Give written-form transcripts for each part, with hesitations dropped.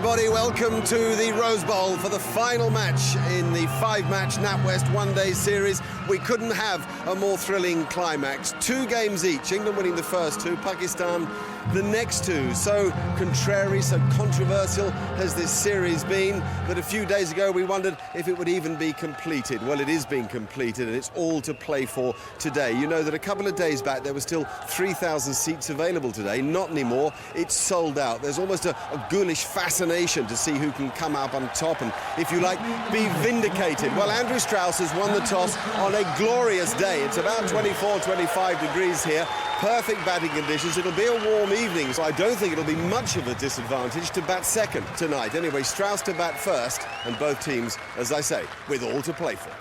everybody, welcome to the Rose Bowl for the final match in the 5-match NatWest one-day series. We couldn't have a more thrilling climax. 2 games each, England winning the first 2, Pakistan the next 2. So contrary, so controversial has this series been that a few days ago we wondered if it would even be completed. Well, it is being completed and it's all to play for today. You know that a couple of days back there were still 3,000 seats available today. Not anymore. It's sold out. There's almost a ghoulish fascination to see who can come up on top and, if you like, be vindicated. Well, Andrew Strauss has won the toss on a glorious day. It's about 24, 25 degrees here. Perfect batting conditions. It'll be a warm evening, so I don't think it'll be much of a disadvantage to bat second tonight. Anyway, Strauss to bat first, and both teams, as I say, with all to play for.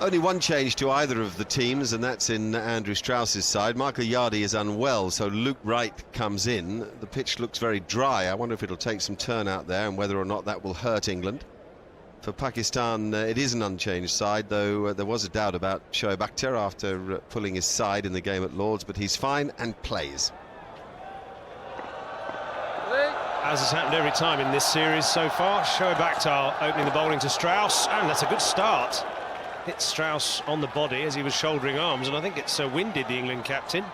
Only one change to either of the teams, and that's in Andrew Strauss's side. Michael Yardy is unwell, so Luke Wright comes in. The pitch looks very dry. I wonder if it'll take some turn out there and whether or not that will hurt England. For Pakistan, it is an unchanged side, though there was a doubt about Shoaib Akhtar after pulling his side in the game at Lord's, but he's fine and plays. As has happened every time in this series so far, Shoaib Akhtar opening the bowling to Strauss, and that's a good start. Hit Strauss on the body as he was shouldering arms, and I think it's winded the England captain.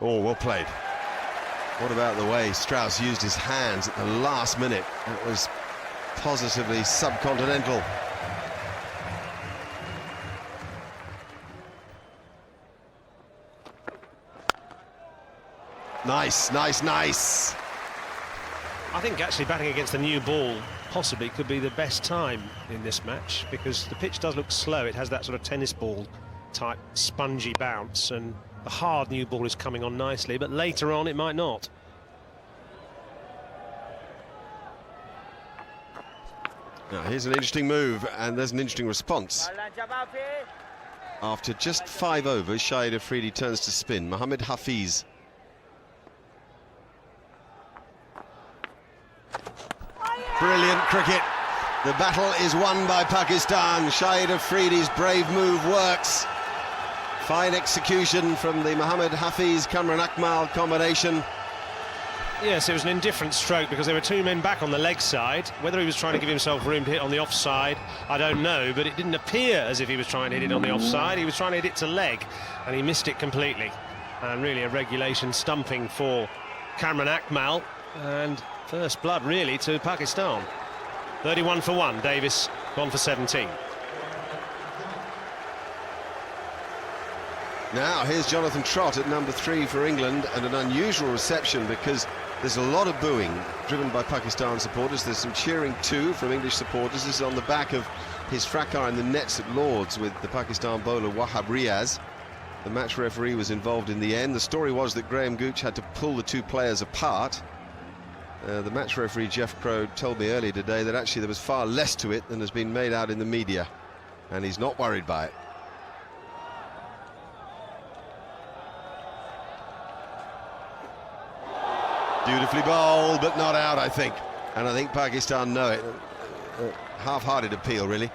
Oh, well played. What about the way Strauss used his hands at the last minute? It was positively subcontinental. Nice, nice, nice. I think actually batting against the new ball possibly could be the best time in this match, because the pitch does look slow. It has that sort of tennis ball type spongy bounce, and the hard new ball is coming on nicely, but later on it might not. Now here's an interesting move, and there's an interesting response. After just 5 overs, Shahid Afridi turns to spin. Mohammad Hafiz. Brilliant cricket. The battle is won by Pakistan. Shahid Afridi's brave move works. Fine execution from the Mohammad Hafiz-Kamran Akmal combination. Yes, it was an indifferent stroke because there were 2 men back on the leg side. Whether he was trying to give himself room to hit on the offside, I don't know, but it didn't appear as if he was trying to hit it on the offside. He was trying to hit it to leg, and he missed it completely. And really a regulation stumping for Kamran Akmal, and first blood really to Pakistan. 31 for 1, Davis gone for 17. Now here's Jonathan Trott at number 3 for England, and an unusual reception because there's a lot of booing driven by Pakistan supporters. There's some cheering too from English supporters. This is on the back of his fracas in the nets at Lord's with the Pakistan bowler Wahab Riaz. The match referee was involved in the end. The story was that Graham Gooch had to pull the 2 players apart. The match referee Jeff Crow told me earlier today that actually there was far less to it than has been made out in the media, and he's not worried by it. Beautifully bowled, but not out, I think. And I think Pakistan know it. Half-hearted appeal, really.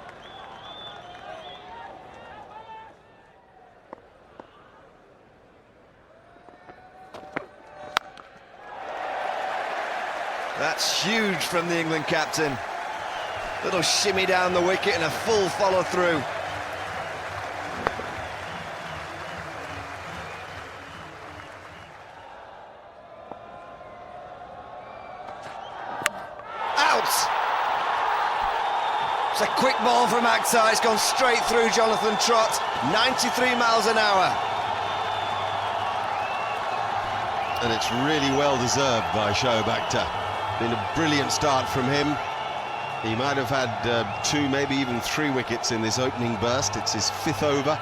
That's huge from the England captain. Little shimmy down the wicket and a full follow-through. It's a quick ball from Akhtar. It's gone straight through Jonathan Trott. 93 miles an hour. And it's really well deserved by Shoaib Akhtar. Been a brilliant start from him. He might have had 2, maybe even 3 wickets in this opening burst. It's his 5th over.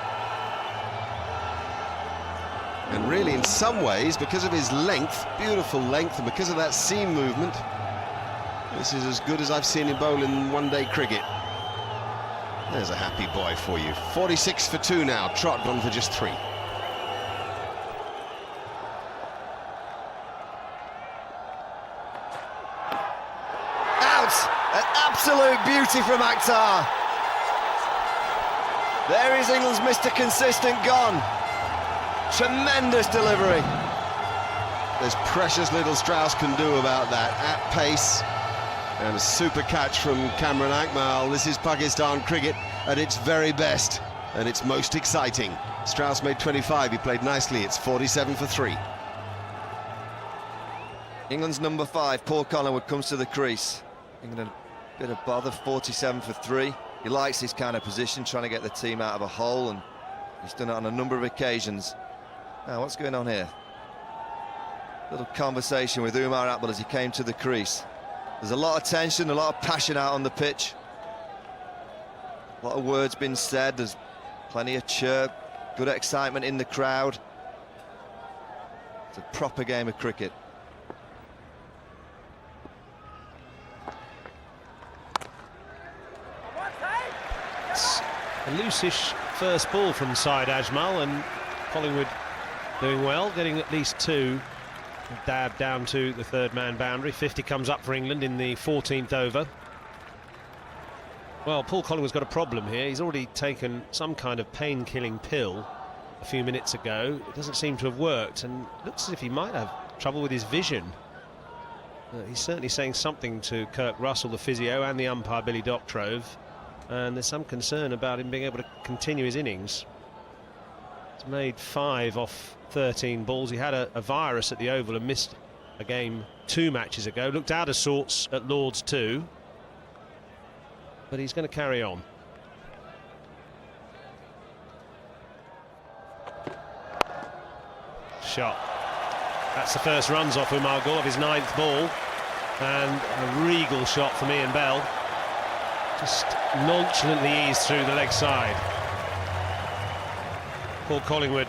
And really, in some ways, because of his length, beautiful length, and because of that seam movement, this is as good as I've seen him bowl in one-day cricket. There's a happy boy for you. 46 for 2 now. Trott gone for just 3. Out! An absolute beauty from Akhtar. There is England's Mr. Consistent gone. Tremendous delivery. There's precious little Strauss can do about that. At pace, and a super catch from Cameron Akmal. This is Pakistan cricket at its very best, and it's most exciting. Strauss made 25, he played nicely. It's 47 for 3. England's number 5, Paul Collingwood, comes to the crease. England a bit of bother, 47 for 3. He likes this kind of position, trying to get the team out of a hole, and he's done it on a number of occasions. Now, what's going on here? Little conversation with Umar Akmal as he came to the crease. There's a lot of tension, a lot of passion out on the pitch. A lot of words been said, there's plenty of chirp, good excitement in the crowd. It's a proper game of cricket. It's a loose-ish first ball from Syed Ajmal, and Collingwood doing well, getting at least 2. Dab down to the third-man boundary. 50 comes up for England in the 14th over. Well, Paul Collingwood's got a problem here. He's already taken some kind of pain-killing pill a few minutes ago. It doesn't seem to have worked, and looks as if he might have trouble with his vision. He's certainly saying something to Kirk Russell, the physio, and the umpire, Billy Doctrove, and there's some concern about him being able to continue his innings. He's made 5 off 13 balls. He had a virus at the Oval and missed a game 2 matches ago. Looked out of sorts at Lord's too, but he's going to carry on. Shot. That's the first runs off Umar Gul, of his 9th ball, and a regal shot from Ian Bell. Just nonchalantly eased through the leg side. Paul Collingwood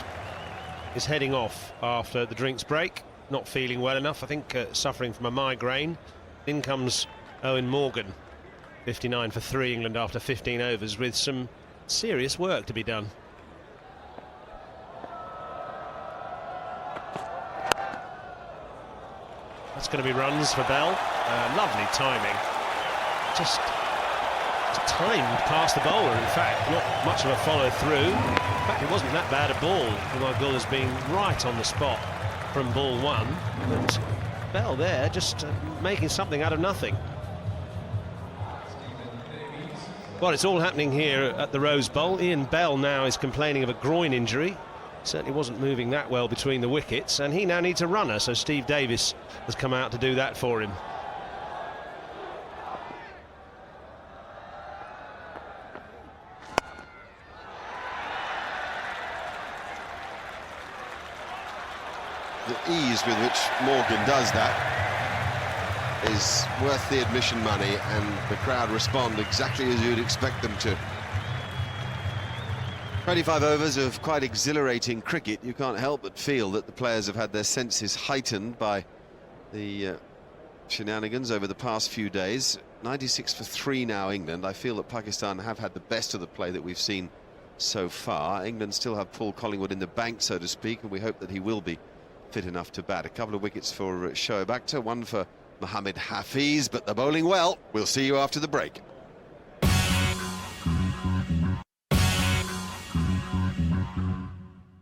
is heading off after the drinks break, not feeling well enough, I think suffering from a migraine. In comes Owen Morgan, 59 for 3, England after 15 overs, with some serious work to be done. That's going to be runs for Bell. Lovely timing. Just timed past the bowler, in fact. Not much of a follow through. In fact, it wasn't that bad a ball. Umar Gul has been right on the spot from ball 1. But Bell there just making something out of nothing. Well, it's all happening here at the Rose Bowl. Ian Bell now is complaining of a groin injury. Certainly wasn't moving that well between the wickets, and he now needs a runner, so Steve Davis has come out to do that for him. The ease with which Morgan does that is worth the admission money, and the crowd respond exactly as you'd expect them to. 25 overs of quite exhilarating cricket. You can't help but feel that the players have had their senses heightened by the shenanigans over the past few days. 96 for 3 now, England. I feel that Pakistan have had the best of the play that we've seen so far. England still have Paul Collingwood in the bank, so to speak, and we hope that he will be fit enough to bat. A couple of wickets for Shoaib Akhtar, one for Mohammad Hafiz, but they're bowling well. We'll see you after the break.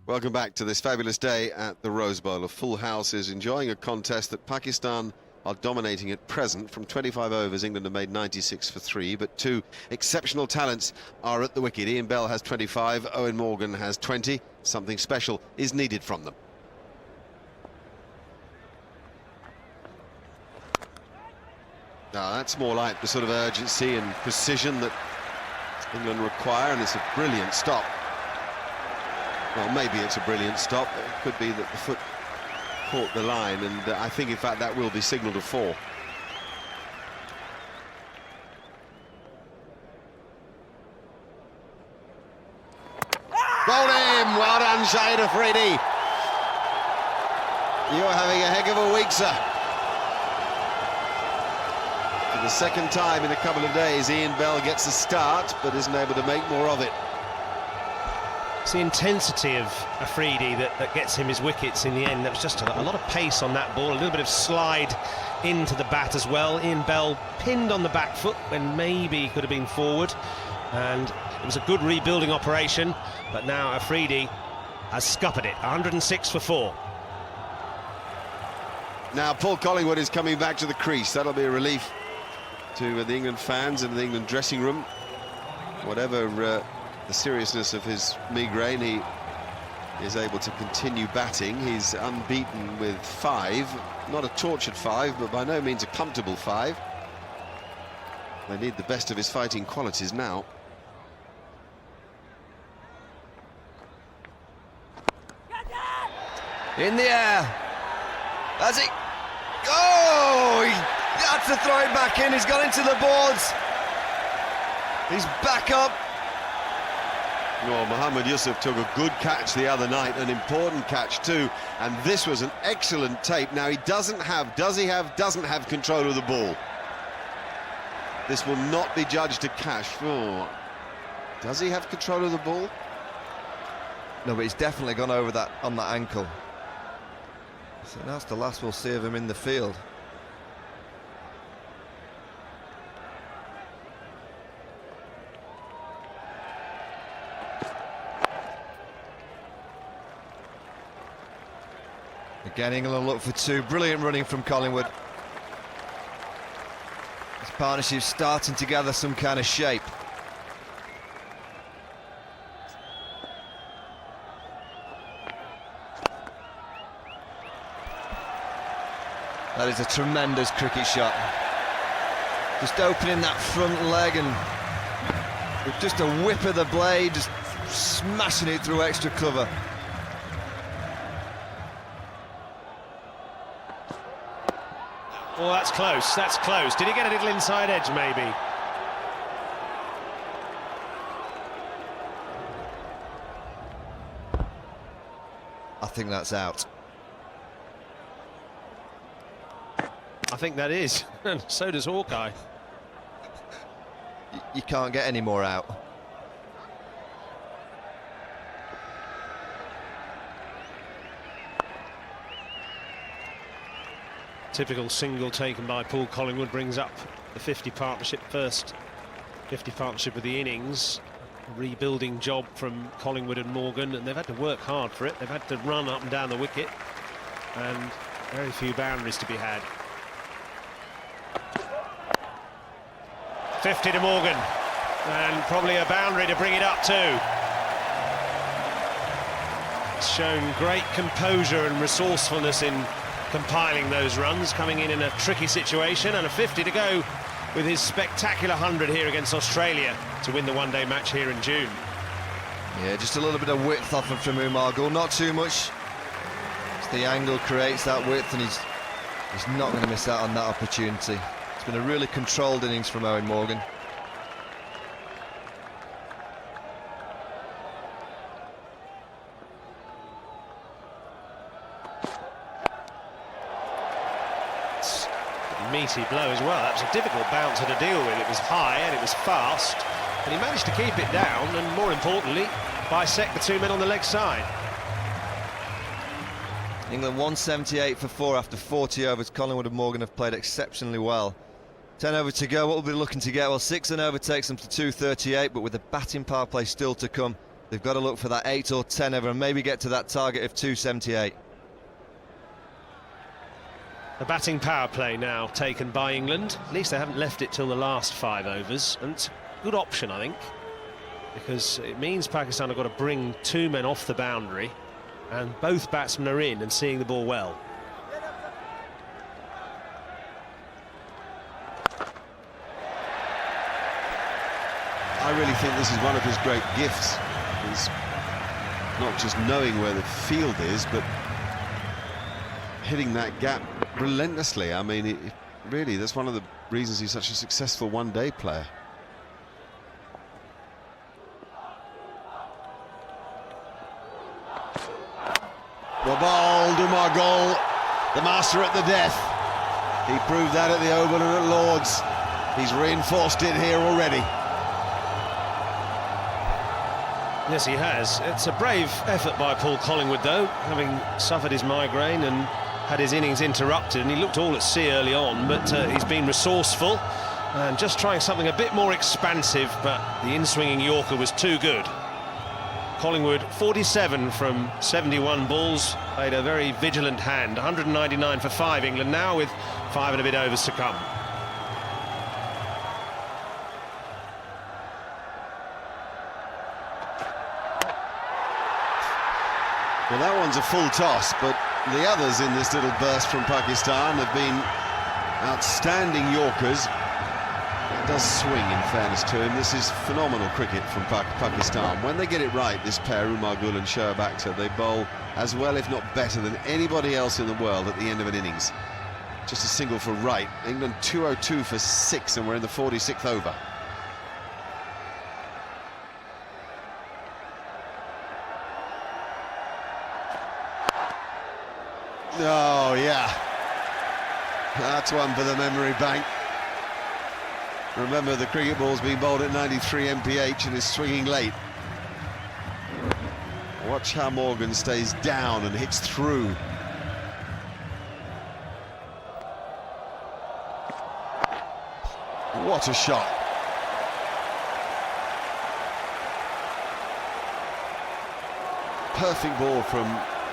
Welcome back to this fabulous day at the Rose Bowl. A full house is enjoying a contest that Pakistan are dominating at present. From 25 overs, England have made 96 for 3, but 2 exceptional talents are at the wicket. Ian Bell has 25, Owen Morgan has 20. Something special is needed from them. Now, that's more like the sort of urgency and precision that England require, and it's a brilliant stop. Well, maybe it's a brilliant stop. It could be that the foot caught the line, and I think, in fact, that will be signalled a 4. Bowled him! Well done, Shahid Afridi. You're having a heck of a week, sir. For the second time in a couple of days, Ian Bell gets a start, but isn't able to make more of it. It's the intensity of Afridi that gets him his wickets in the end. There was just a lot of pace on that ball, a little bit of slide into the bat as well. Ian Bell pinned on the back foot when maybe he could have been forward, and was a good rebuilding operation, but now Afridi has scuppered it. 106 for 4. Now Paul Collingwood is coming back to the crease. That'll be a relief to the England fans and the England dressing room. Whatever the seriousness of his migraine, he is able to continue batting. He's unbeaten with 5, not a tortured 5, but by no means a comfortable 5. They need the best of his fighting qualities now. In the air. Has he? Oh, he had to throw it back in. He's got into the boards. He's back up. Well, Mohammed Yusuf took a good catch the other night, an important catch too, and this was an excellent tape. Now he doesn't have control of the ball. This will not be judged a cash. Oh, does he have control of the ball? No, but he's definitely gone over that on that ankle. So that's the last we'll see of him in the field. Again, England look for 2. Brilliant running from Collingwood. This partnership's starting to gather some kind of shape. That is a tremendous cricket shot. Just opening that front leg and with just a whip of the blade, just smashing it through extra cover. Well, that's close, that's close. Did he get a little inside edge, maybe? I think that's out. I think that is, and so does Hawkeye. You can't get any more out. Typical single taken by Paul Collingwood brings up the 50 partnership first. 50 partnership with the innings. A rebuilding job from Collingwood and Morgan, and they've had to work hard for it. They've had to run up and down the wicket, and very few boundaries to be had. 50 to Morgan, and probably a boundary to bring it up too. It's shown great composure and resourcefulness in compiling those runs, coming in a tricky situation, and a 50 to go with his spectacular 100 here against Australia to win the one-day match here in June. Yeah, just a little bit of width off him from Umar Gul, not too much. Just the angle creates that width, and he's not going to miss out on that opportunity. It's been a really controlled innings from Eoin Morgan. Meaty blow as well. That was a difficult bouncer to deal with. It was high and it was fast, and he managed to keep it down, and more importantly, bisect the 2 men on the leg side. England 178 for 4 after 40 overs. Collingwood and Morgan have played exceptionally well. 10 over to go. What will be looking to get? Well, 6 and over takes them to 238, but with the batting power play still to come, they've got to look for that 8 or 10 over and maybe get to that target of 278. The batting power play now taken by England. At least they haven't left it till the last 5 overs, and it's a good option, I think, because it means Pakistan have got to bring 2 men off the boundary, and both batsmen are in and seeing the ball well. I really think this is one of his great gifts. He's not just knowing where the field is, but hitting that gap relentlessly. I mean, really, that's one of the reasons he's such a successful one-day player. Well bowled, Umar Gul, the master at the death. He proved that at the Oval and at Lord's. He's reinforced it here already. Yes, he has. It's a brave effort by Paul Collingwood, though, having suffered his migraine and had his innings interrupted, and he looked all at sea early on, but he's been resourceful And just trying something a bit more expansive, but the in-swinging Yorker was too good. Collingwood 47 from 71 balls, played a very vigilant hand. 199 for 5, England now with 5 and a bit overs to come. Well, that one's a full toss, but the others in this little burst from Pakistan have been outstanding Yorkers. It does swing, in fairness to him. This is phenomenal cricket from Pakistan. When they get it right, this pair, Umar Gul and Shoaib Akhtar, they bowl as well, if not better, than anybody else in the world at the end of an innings. Just a single for right. England 202 for 6, and we're in the 46th over. Oh, yeah. That's one for the memory bank. Remember, the cricket ball's being bowled at 93 mph and is swinging late. Watch how Morgan stays down and hits through. What a shot. Perfect ball from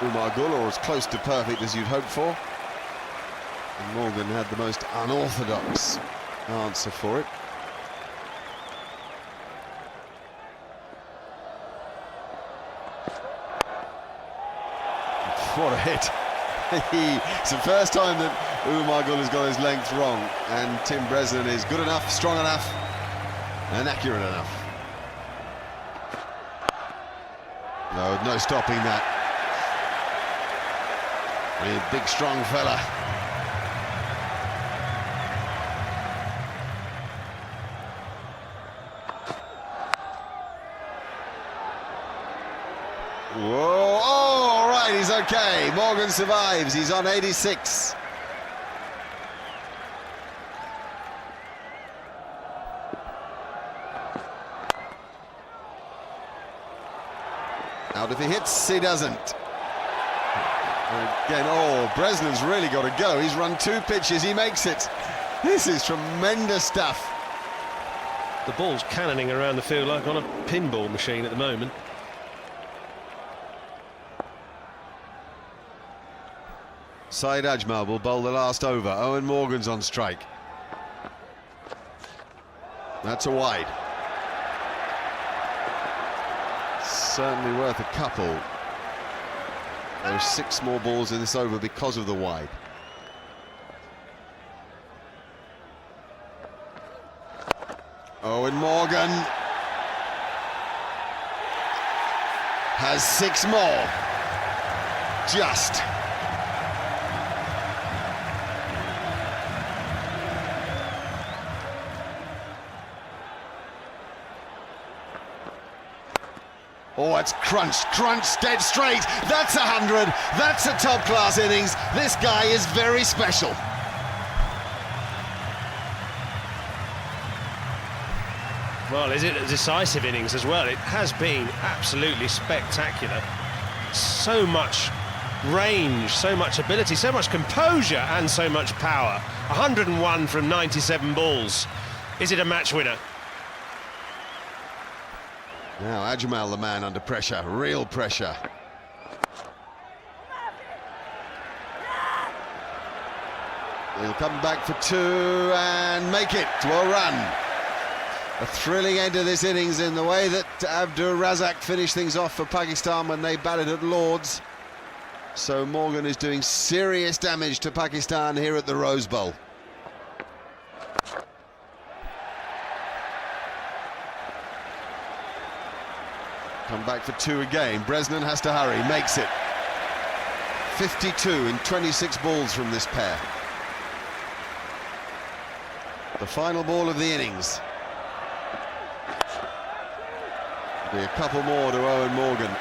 Umar Gul, or as close to perfect as you'd hope for. And Morgan had the most unorthodox answer for it. What a hit. It's the first time that Umar Gul has got his length wrong, and Tim Bresnan is good enough, strong enough and accurate enough. No stopping that. A big strong fella. Whoa, oh, all right, he's okay. Morgan survives, he's on 86. Out if he hits, he doesn't. Again, oh, Bresnan's really got to go. He's run 2 pitches, he makes it. This is tremendous stuff. The ball's cannoning around the field like on a pinball machine at the moment. Saeed Ajmal will bowl the last over. Owen Morgan's on strike. That's a wide. Certainly worth a couple. There are 6 more balls in this over because of the wide. Owen Morgan has 6 more. Just. Oh, it's crunched, dead straight. That's 100. That's a top-class innings. This guy is very special. Well, is it a decisive innings as well? It has been absolutely spectacular. So much range, so much ability, so much composure and so much power. 101 from 97 balls. Is it a match winner? Now Ajmal, the man under pressure, real pressure. He'll come back for 2 and make it. Well run. A thrilling end to this innings in the way that Abdur Razak finished things off for Pakistan when they batted at Lord's. So Morgan is doing serious damage to Pakistan here at the Rose Bowl. Come back for 2 again. Bresnan has to hurry, makes it. 52 in 26 balls from this pair. The final ball of the innings. Be a couple more to Owen Morgan.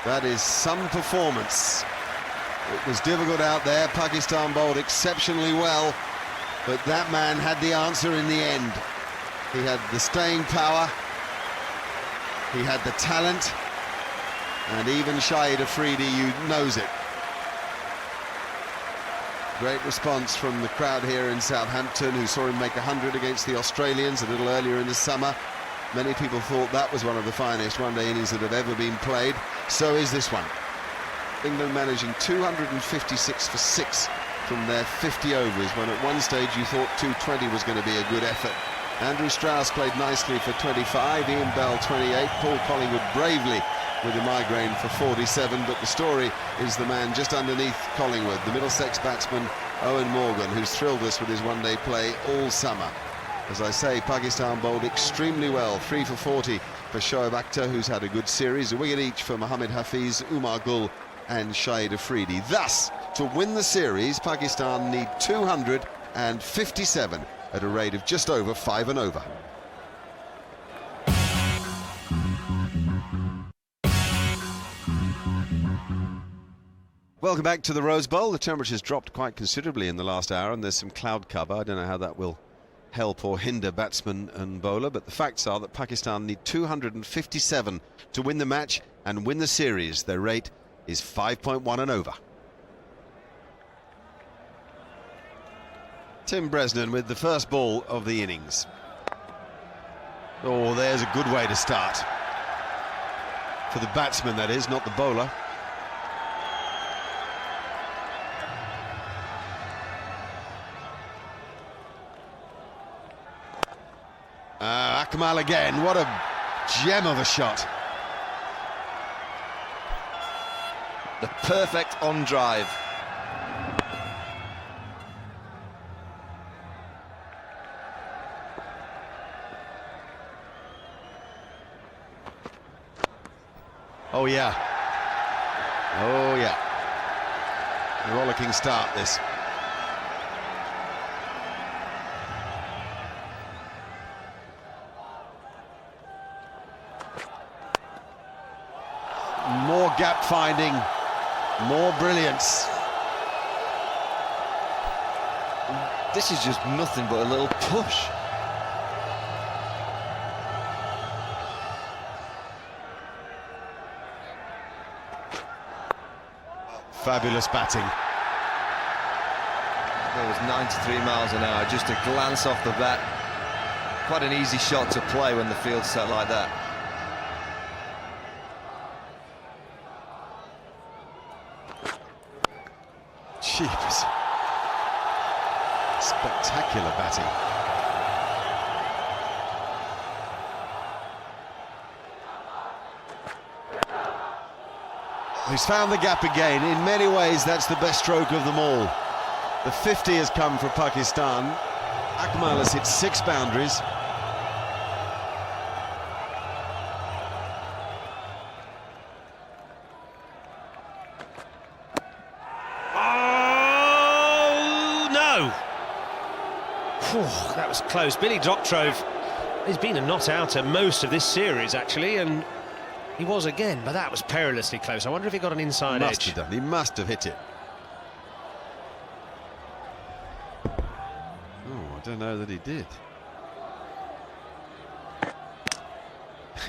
That is some performance. It was difficult out there. Pakistan bowled exceptionally well, but that man had the answer in the end. He had the staying power, he had the talent, and even Shahid Afridi, you knows it. Great response from the crowd here in Southampton, who saw him make 100 against the Australians a little earlier in the summer. Many people thought that was one of the finest one-day innings that have ever been played. So is this one. England managing 256 for 6 from their 50 overs, when at one stage you thought 220 was going to be a good effort. Andrew Strauss played nicely for 25, Ian Bell 28, Paul Collingwood bravely with a migraine for 47, but the story is the man just underneath Collingwood, the Middlesex batsman Owen Morgan, who's thrilled us with his one-day play all summer. As I say, Pakistan bowled extremely well, 3 for 40 for Shoaib Akhtar, who's had a good series, a wicket each for Mohammad Hafiz, Umar Gul and Shahid Afridi. Thus, to win the series, Pakistan need 257 at a rate of just over 5 and over. Welcome back to the Rose Bowl. The temperature's dropped quite considerably in the last hour, and there's some cloud cover. I don't know how that will help or hinder batsman and bowler, but the facts are that Pakistan need 257 to win the match and win the series. Their rate is 5.1 and over. Tim Bresnan with the first ball of the innings. Oh, there's a good way to start. For the batsman, that is, not the bowler. Akmal again, what a gem of a shot. The perfect on drive. Oh yeah. Oh yeah. A rollicking start, this. More gap finding, more brilliance. This is just nothing but a little push. Fabulous batting. That was 93 miles an hour, just a glance off the bat. Quite an easy shot to play when the field's set like that. Jeez. Spectacular batting. He's found the gap again. In many ways, that's the best stroke of them all. The 50 has come for Pakistan. Akmal has hit 6 boundaries. Oh, no! Whew, that was close. Billy Doctrove, he's been a not-outer most of this series, actually, and he was again, but that was perilously close. I wonder if he got an inside edge. Must have done. He must have hit it. Oh, I don't know that he did.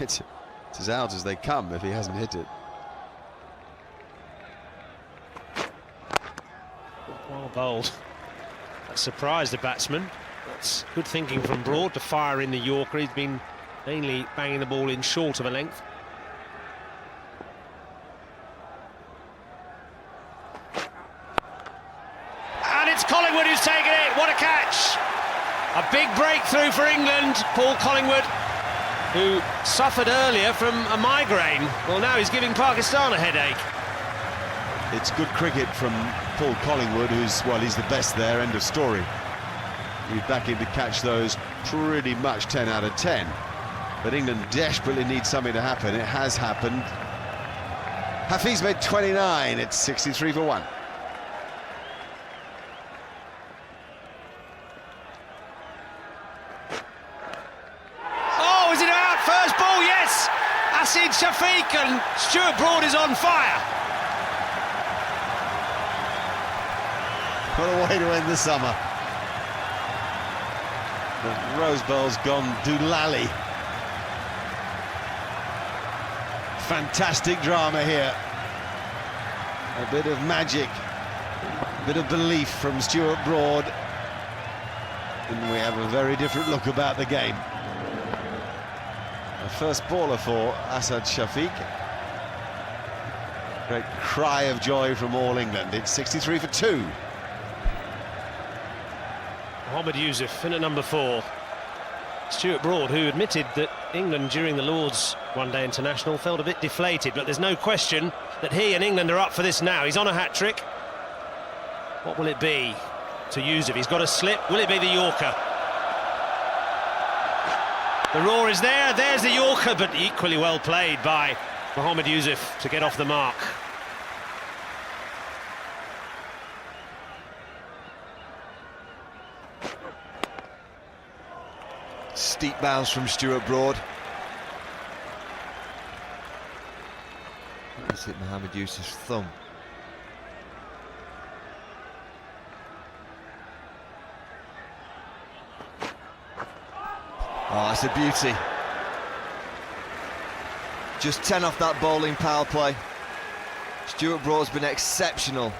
It's as out as they come if he hasn't hit it. Well bowled. That surprised the batsman. That's good thinking from Broad to fire in the Yorker. He's been mainly banging the ball in short of a length. And it's Collingwood who's taken it. What a catch! A big breakthrough for England. Paul Collingwood, who suffered earlier from a migraine. Well, now he's giving Pakistan a headache. It's good cricket from Paul Collingwood, who's, well, he's the best there, end of story. You back him to catch those pretty much 10 out of 10. But England desperately needs something to happen. It has happened. Hafiz made 29, it's 63 for 1. Oh, is it out? First ball, yes! Asid Shafiq, and Stuart Broad is on fire. What a way to end the summer. The Rose Bowl's gone doolally. Fantastic drama here. A bit of magic bit of belief from Stuart Broad, and we have a very different look about the game. The first baller for Asad Shafiq. Great cry of joy from all England. It's 63 for 2. Mohamed Yusuf in at number 4. Stuart Broad, who admitted that England during the Lord's one-day international felt a bit deflated, but there's no question that he and England are up for this now. He's on a hat-trick. What will it be to Yusuf? He's got a slip. Will it be the Yorker? The roar is there. There's the Yorker, but equally well played by Mohamed Yusuf to get off the mark. Steep bounce from Stuart Broad. That's hit Mohamed Yusuf's thumb. Oh, that's a beauty. Just 10 off that bowling power play. Stuart Broad's been exceptional.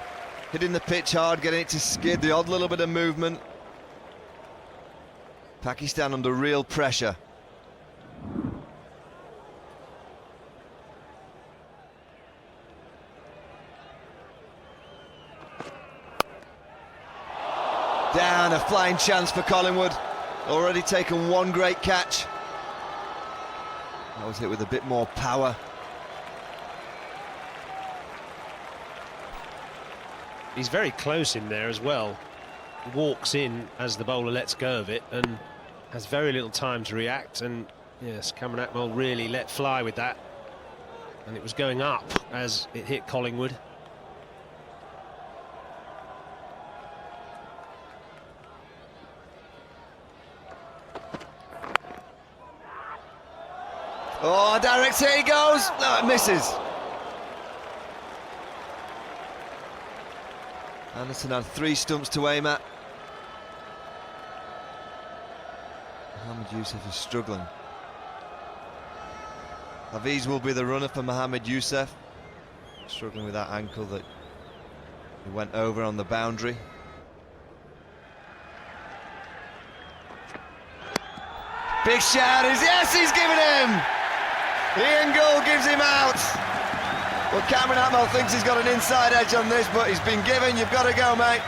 Hitting the pitch hard, getting it to skid, the odd little bit of movement. Pakistan under real pressure. Down, a flying chance for Collingwood. Already taken one great catch. That was hit with a bit more power. He's very close in there as well. Walks in as the bowler lets go of it and has very little time to react, and yes, Cameron Akmal really let fly with that, and it was going up as it hit Collingwood. Oh, direct hit he goes. No, it misses. Anderson had 3 stumps to aim at. Mohamed Yusuf is struggling. Hafiz will be the runner for Mohamed Yusuf. Struggling with that ankle that he went over on the boundary. Big shout is, yes, he's given him! Ian Gould gives him out. Well, Cameron Atmel thinks he's got an inside edge on this, but he's been given. You've got to go, mate.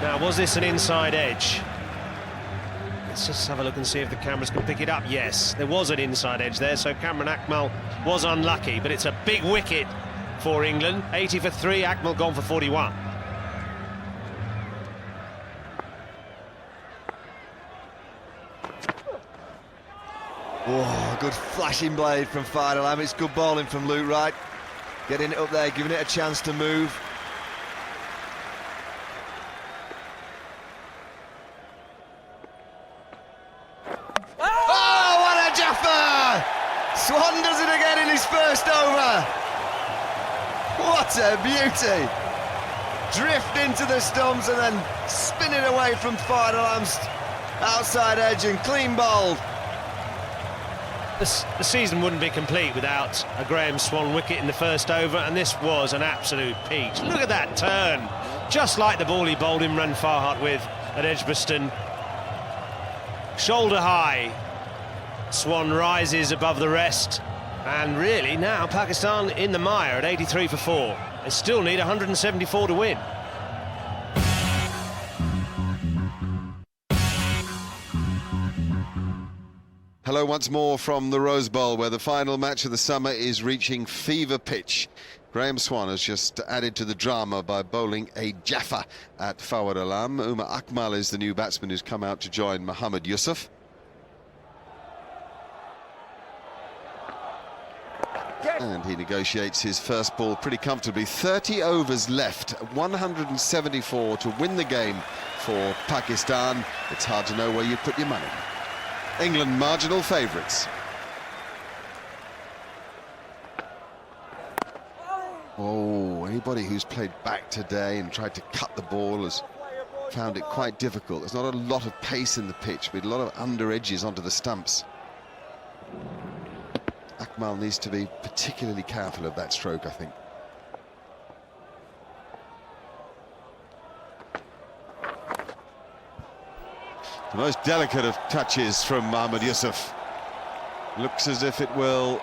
Now, was this an inside edge? Let's just have a look and see if the cameras can pick it up. Yes, there was an inside edge there, so Cameron Akmal was unlucky, but it's a big wicket for England. 80 for 3, Akmal gone for 41. Oh, good flashing blade from Fidel Am. It's good bowling from Luke Wright. Getting it up there, giving it a chance to move. Oh, what a jaffa! Swan does it again in his first over. What a beauty! Drift into the stumps and then spin it away from Fidel Am's outside edge and clean bowled. The season wouldn't be complete without a Graham Swan wicket in the first over, and this was an absolute peach. Look at that turn, just like the ball he bowled Imran Farhat with at Edgbaston. Shoulder high, Swan rises above the rest, and really now Pakistan in the mire at 83 for 4. They still need 174 to win. Hello once more from the Rose Bowl, where the final match of the summer is reaching fever pitch. Graham Swan has just added to the drama by bowling a jaffa at Fawad Alam. Umar Akmal is the new batsman who's come out to join Mohamed Yusuf. And he negotiates his first ball pretty comfortably. 30 overs left, 174 to win the game for Pakistan. It's hard to know where you put your money. England marginal favourites. Oh, anybody who's played back today and tried to cut the ball has found it quite difficult. There's not a lot of pace in the pitch, but a lot of under edges onto the stumps. Akmal needs to be particularly careful of that stroke, I think. The most delicate of touches from Mohammad Yusuf. Looks as if it will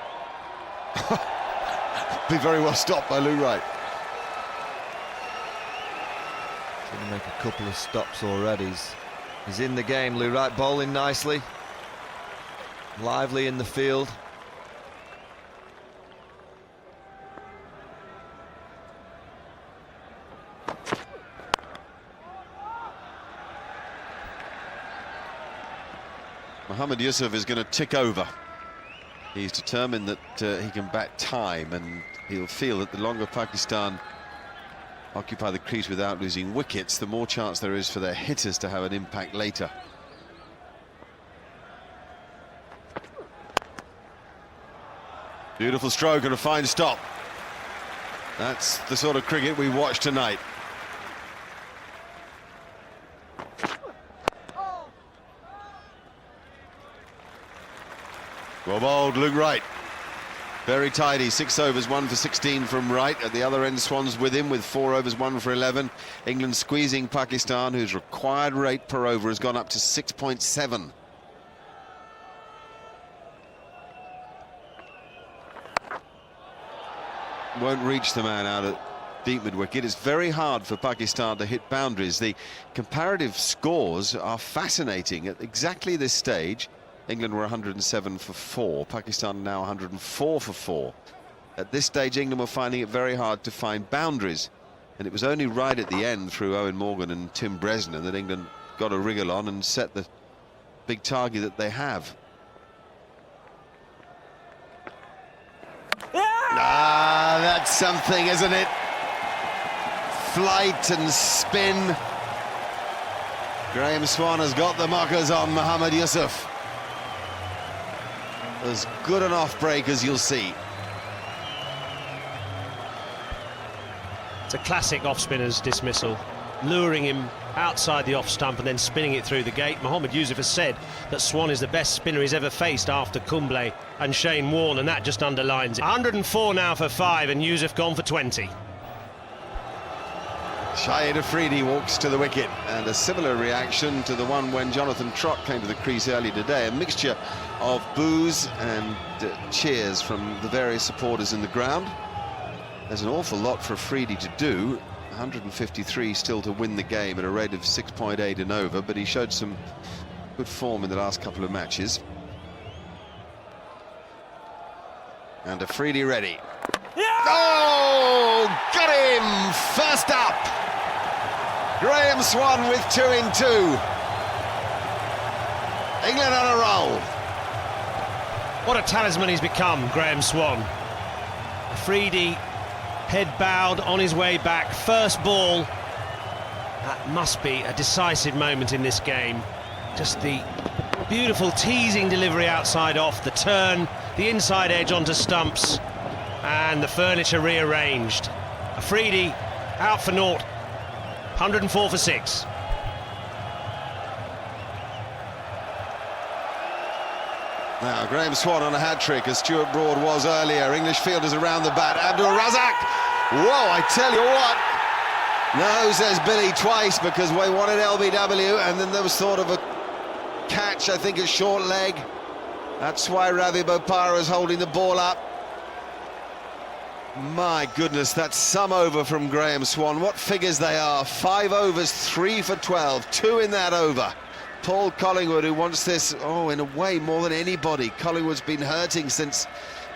be very well stopped by Lou Wright. Going to make a couple of stops already. He's in the game. Lou Wright bowling nicely. Lively in the field. Mohammad Yusuf is going to tick over. He's determined that he can bat time, and he'll feel that the longer Pakistan occupy the crease without losing wickets, the more chance there is for their hitters to have an impact later. Beautiful stroke and a fine stop. That's the sort of cricket we watch tonight. Well bowled, Luke Wright. Very tidy, 6 overs, 1 for 16 from Wright. At the other end, Swans with him with 4 overs, 1 for 11. England squeezing Pakistan, whose required rate per over has gone up to 6.7. Won't reach the man out at deep mid-wicket. It's very hard for Pakistan to hit boundaries. The comparative scores are fascinating. At exactly this stage, England were 107 for 4. Pakistan now 104 for 4. At this stage, England were finding it very hard to find boundaries. And it was only right at the end, through Owen Morgan and Tim Bresnan, that England got a wriggle on and set the big target that they have. Ah, that's something, isn't it? Flight and spin. Graham Swan has got the mockers on Mohammad Yusuf. As good an off-break as you'll see. It's a classic off-spinner's dismissal, luring him outside the off-stump and then spinning it through the gate. Mohammad Yusuf has said that Swan is the best spinner he's ever faced after Kumble and Shane Warne, and that just underlines it. 104 now for 5, and Yusuf gone for 20. Shahid Afridi walks to the wicket, and a similar reaction to the one when Jonathan Trott came to the crease earlier today. A mixture of boos and cheers from the various supporters in the ground. There's an awful lot for Afridi to do. 153 still to win the game at a rate of 6.8 and over, but he showed some good form in the last couple of matches. And Afridi ready. Yeah! Oh, got him! First up! Graham Swan with 2 in 2. England on a roll. What a talisman he's become, Graham Swan. Afridi, head bowed, on his way back. First ball. That must be a decisive moment in this game. Just the beautiful teasing delivery outside off, the turn, the inside edge onto stumps, and the furniture rearranged. Afridi out for naught. 104 for 6. Now Graham Swan on a hat-trick, as Stuart Broad was earlier. English fielders around the bat. Abdul Razak. Whoa, I tell you what. No, says Billy, twice, because we wanted LBW, and then there was sort of a catch, I think, a short leg. That's why Ravi Bopara is holding the ball up. My goodness, that's some over from Graham Swan. What figures they are. 5 overs, 3 for 12, 2 in that over. Paul Collingwood, who wants this, in a way, more than anybody. Collingwood's been hurting since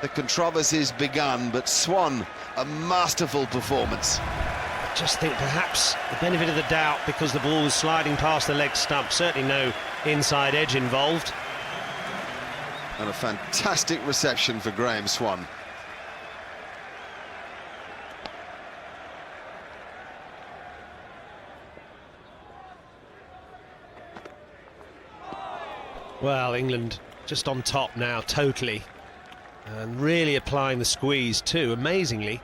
the controversies begun, but Swan, a masterful performance. I just think perhaps the benefit of the doubt, because the ball was sliding past the leg stump. Certainly no inside edge involved. And a fantastic reception for Graham Swan. Well, England just on top now, totally. And really applying the squeeze too, amazingly.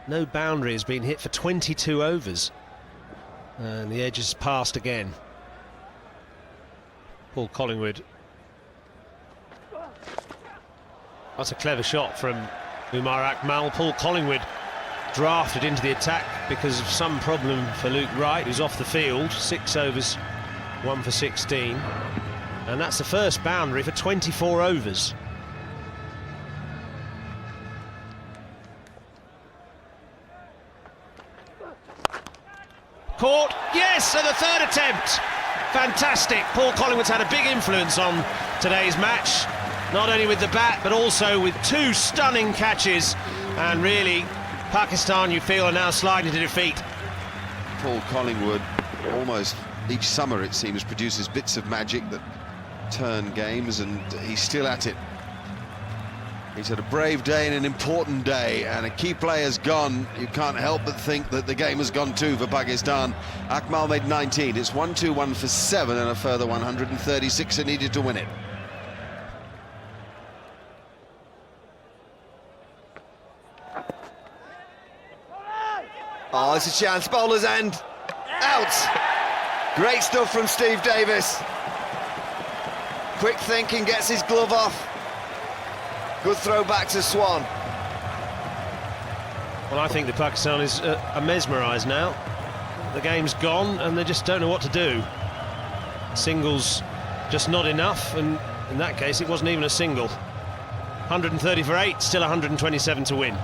No boundary has been hit for 22 overs. And the edge is passed again. Paul Collingwood. That's a clever shot from Umar Akmal. Paul Collingwood drafted into the attack because of some problem for Luke Wright, who's off the field. 6 overs, 1 for 16. And that's the first boundary for 24 overs. Caught, yes, at the third attempt. Fantastic. Paul Collingwood's had a big influence on today's match, not only with the bat, but also with two stunning catches. And really, Pakistan, you feel, are now sliding to defeat. Paul Collingwood, almost each summer, it seems, produces bits of magic that turn games, and he's still at it. He's had a brave day and an important day, and a key player's gone. You can't help but think that the game has gone too for Pakistan. Akmal made 19. It's 1-2, 1 for 7, and a further 136 are needed to win it. Oh, it's a chance. Bowler's end. Out. Great stuff from Steve Davis. Quick thinking, gets his glove off. Good throw back to Swan. Well, I think the Pakistanis are mesmerised now. The game's gone and they just don't know what to do. Singles just not enough, and in that case it wasn't even a single. 130 for 8, still 127 to win.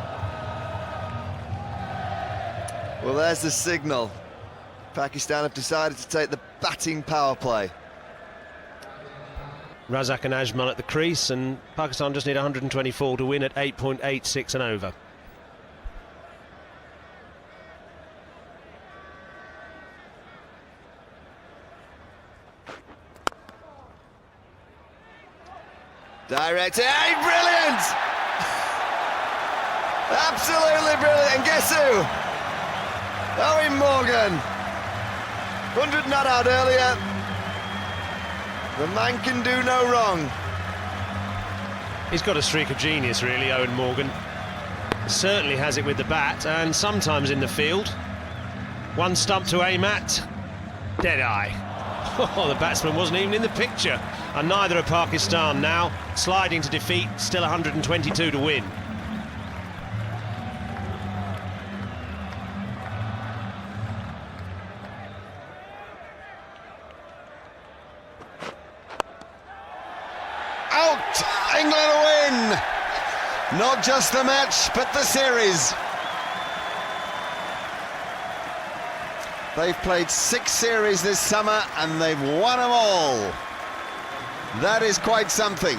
Well, there's the signal. Pakistan have decided to take the batting power play. Razak and Ajmal at the crease, and Pakistan just need 124 to win at 8.86 and over. Direct, hey, brilliant! Absolutely brilliant, and guess who? Owen Morgan. 100 not out earlier. The man can do no wrong. He's got a streak of genius, really, Owen Morgan. Certainly has it with the bat, and sometimes in the field. One stump to aim at, dead eye. Oh, the batsman wasn't even in the picture. And neither are Pakistan now, sliding to defeat, still 122 to win. England win! Not just the match, but the series. They've played 6 series this summer and they've won them all. That is quite something.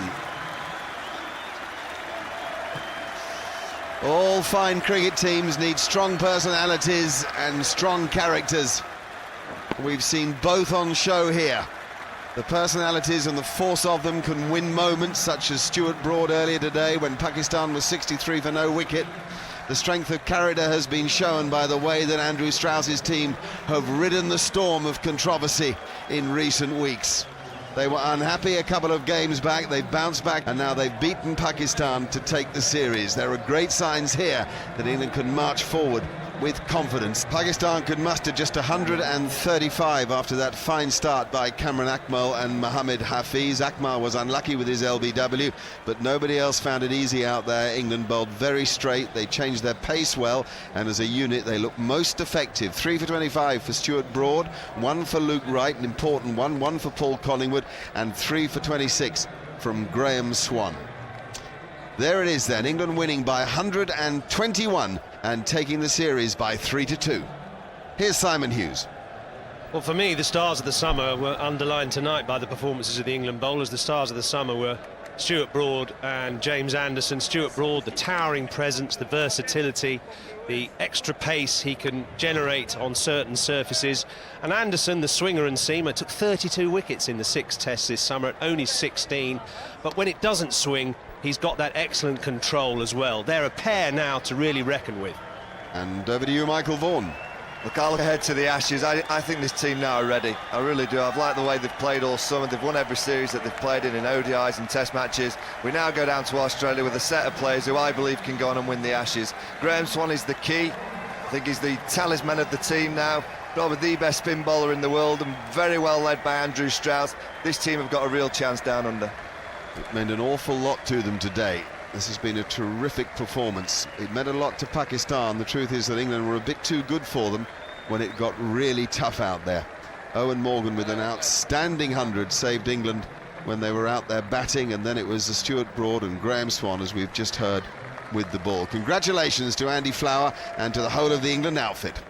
All fine cricket teams need strong personalities and strong characters. We've seen both on show here. The personalities and the force of them can win moments, such as Stuart Broad earlier today when Pakistan was 63 for no wicket. The strength of character has been shown by the way that Andrew Strauss's team have ridden the storm of controversy in recent weeks. They were unhappy a couple of games back, they've bounced back, and now they've beaten Pakistan to take the series. There are great signs here that England can march forward with confidence. Pakistan could muster just 135 after that fine start by Kamran Akmal and Mohammad Hafiz. Akmal was unlucky with his LBW, but nobody else found it easy out there. England bowled very straight, they changed their pace well, and as a unit they looked most effective. 3 for 25 for Stuart Broad, 1 for Luke Wright, an important one, 1 for Paul Collingwood, and 3 for 26 from Graham Swan. There it is then, England winning by 121 and taking the series by 3-2. Here's Simon Hughes. Well, for me, the stars of the summer were underlined tonight by the performances of the England bowlers. The stars of the summer were Stuart Broad and James Anderson. Stuart Broad, the towering presence, the versatility, the extra pace he can generate on certain surfaces. And Anderson, the swinger and seamer, took 32 wickets in the 6 tests this summer at only 16. But when it doesn't swing, he's got that excellent control as well. They're a pair now to really reckon with. And over to you, Michael Vaughan. Look, I'll look ahead to the Ashes. I think this team now are ready. I really do. I've liked the way they've played all summer. They've won every series that they've played in ODIs and Test matches. We now go down to Australia with a set of players who I believe can go on and win the Ashes. Graham Swan is the key. I think he's the talisman of the team now. Probably the best spin bowler in the world and very well led by Andrew Strauss. This team have got a real chance down under. It meant an awful lot to them today. This has been a terrific performance. It meant a lot to Pakistan. The truth is that England were a bit too good for them when it got really tough out there. Owen Morgan with an outstanding 100 saved England when they were out there batting, and then it was Stuart Broad and Graham Swan, as we've just heard, with the ball. Congratulations to Andy Flower and to the whole of the England outfit.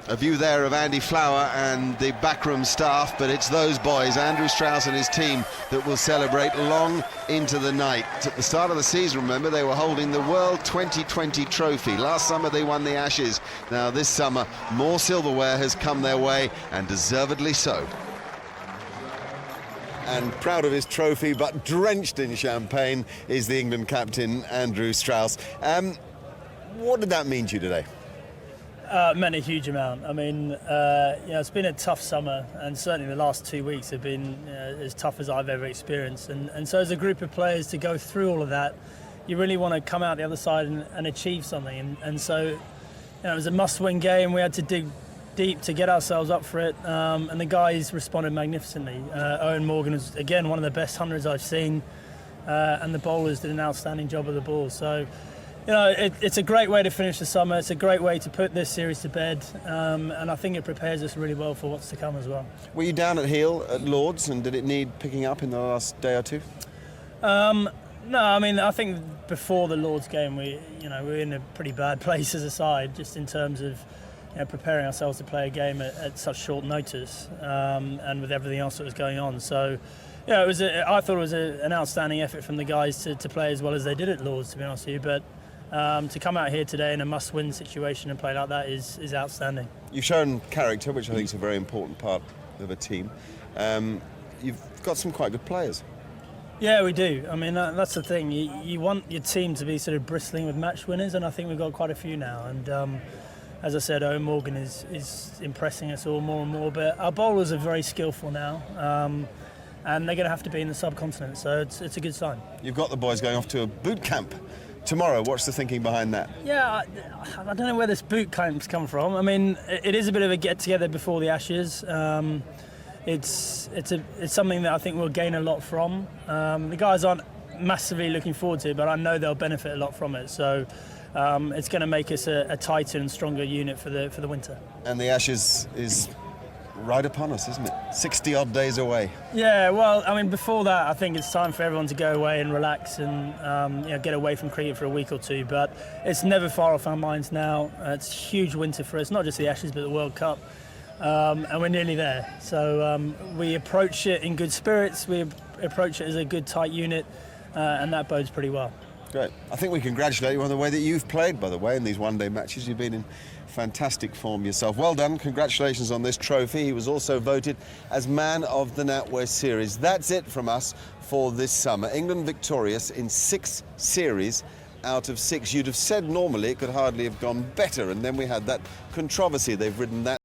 A view there of Andy Flower and the backroom staff, but it's those boys, Andrew Strauss and his team, that will celebrate long into the night. At the start of the season, remember, they were holding the World 2020 trophy. Last summer they won the Ashes. Now this summer more silverware has come their way, and deservedly so. And proud of his trophy, but drenched in champagne, is the England captain, Andrew Strauss. What did that mean to you today? It meant a huge amount. I mean, it's been a tough summer, and certainly the last 2 weeks have been as tough as I've ever experienced. And so as a group of players to go through all of that, you really want to come out the other side and achieve something. And so it was a must-win game. We had to dig deep to get ourselves up for it, and the guys responded magnificently. Owen Morgan was, again, one of the best hundreds I've seen, and the bowlers did an outstanding job of the ball. So, it's a great way to finish the summer. It's a great way to put this series to bed, and I think it prepares us really well for what's to come as well. Were you down at heel at Lord's, and did it need picking up in the last day or two? No, I mean, I think before the Lord's game, we were in a pretty bad place as a side, just in terms of preparing ourselves to play a game at such short notice, and with everything else that was going on. So, I thought it was an outstanding effort from the guys to play as well as they did at Lord's, to be honest with you. But to come out here today in a must-win situation and play like that is outstanding. You've shown character, which I think is a very important part of a team. You've got some quite good players. Yeah, we do. I mean, that's the thing. You want your team to be sort of bristling with match winners, and I think we've got quite a few now. And as I said, Owen Morgan is impressing us all more and more. But our bowlers are very skillful now, and they're going to have to be in the subcontinent. So it's a good sign. You've got the boys going off to a boot camp tomorrow. What's the thinking behind that? Yeah, I don't know where this boot camp's come from. I mean, it is a bit of a get-together before the Ashes. It's something that I think we'll gain a lot from. The guys aren't massively looking forward to it, but I know they'll benefit a lot from it. So it's going to make us a tighter and stronger unit for the winter. And the Ashes is right upon us, isn't it? 60-odd days away. Yeah, well, I mean, before that, I think it's time for everyone to go away and relax and get away from cricket for a week or two. But it's never far off our minds now. It's a huge winter for us, not just the Ashes, but the World Cup. And we're nearly there. So we approach it in good spirits. We approach it as a good, tight unit, and that bodes pretty well. Great. I think we congratulate you on the way that you've played, by the way, in these one-day matches. You've been in fantastic form yourself. Well done. Congratulations on this trophy. He was also voted as Man of the NatWest Series. That's it from us for this summer. England victorious in 6 series out of 6. You'd have said normally it could hardly have gone better, and then we had that controversy. They've ridden that